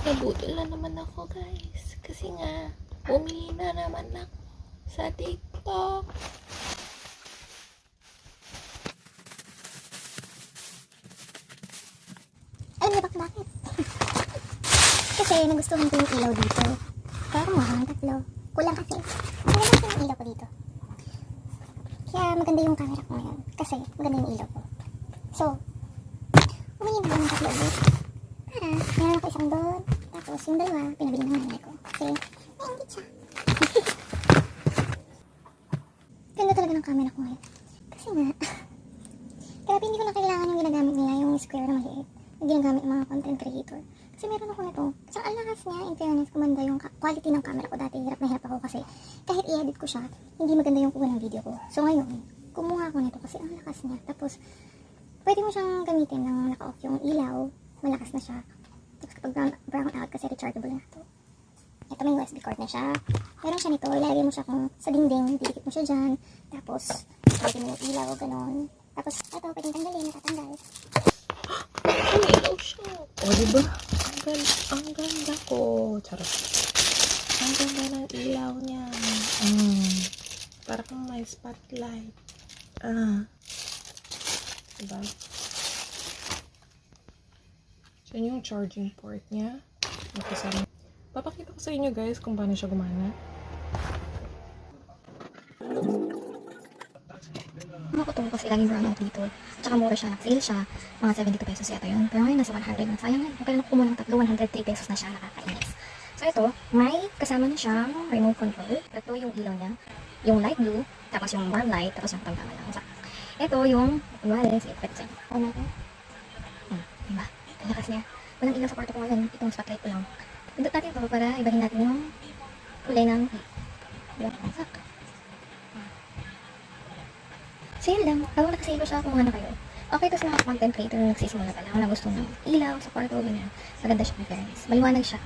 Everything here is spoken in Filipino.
Nabudol na naman ako, guys. Kasi nga, bumili na naman ako sa TikTok. Alam niyo bakit? Kasi nagustuhan ko yung ilaw dito. Pero mahal, tatlo. Kulang kasi. Maganda kasi yung ilaw ko dito. Kaya maganda yung camera ko ngayon. Kasi maganda yung ilaw ko. So, umili na ng tatlo ulit. Meron ako isang doon. Tapos yung dalawa, pinabili ng nanay ko. Kasi, nainggit siya. Ganda talaga ng camera ko ngayon. Kasi nga, grabe hindi ko na kailangan yung ginagamit nila, yung square na maliit. Yung ginagamit ng mga content creator. Kasi meron ako nito. Kasi ang lakas niya, in fairness, kumanda yung quality ng camera ko. Dati hirap na hirap ako kasi kahit i-edit ko siya, hindi maganda yung kuha ng video ko. So ngayon, kumuha ako nito kasi ang lakas niya. Tapos, pwede mo siyang gamitin nang naka-off yung ilaw. Malakas na siya. Tapos kapag brown out kasi rechargeable na ito. Ito may USB cord na siya. Meron siya nito, ilalagay mo siya kung sa dingding, didikit mo siya dyan. Tapos, pwede mo yung ilaw, ganon. Tapos, ito, pwedeng tanggalin, natatanggal. Ilaw siya. O, diba? Ang ganda ko. Charot. Ang ganda ng ilaw niya. Para kang may spotlight. Diba? So, yun yung charging port niya. Papakita ko sa inyo guys kung paano siya gumana. Makuto kasi laging brown out dito. Tsaka mura siya, nag-sale siya. Mga 72 pesos yata yun. Pero ngayon nasa 100 na. Sayang nga. Kaya nakuha mo ng tatlo, 103 pesos na siya. Nakakainis. So ito, may kasama na siyang remote control. Ito yung ilaw niya. Yung light blue, tapos yung warm light, tapos yung tama lang. Ito yung, kunwari, si effect siya. Ano natin? Diba? Ang lakas niya. Walang ilaw sa kwarto ko ngayon. Itong spotlight ko lang. Pindot natin ito para ibahin natin yung kulay ng diba? Sak. So yun lang. Habang nakasave siya, kumuha na kayo. Okay, ito sa mga content creator na nagsisimula pa lang na gusto ng ilaw sa kwarto, ganyan. Maganda siya in fairness. Maliwanag siya.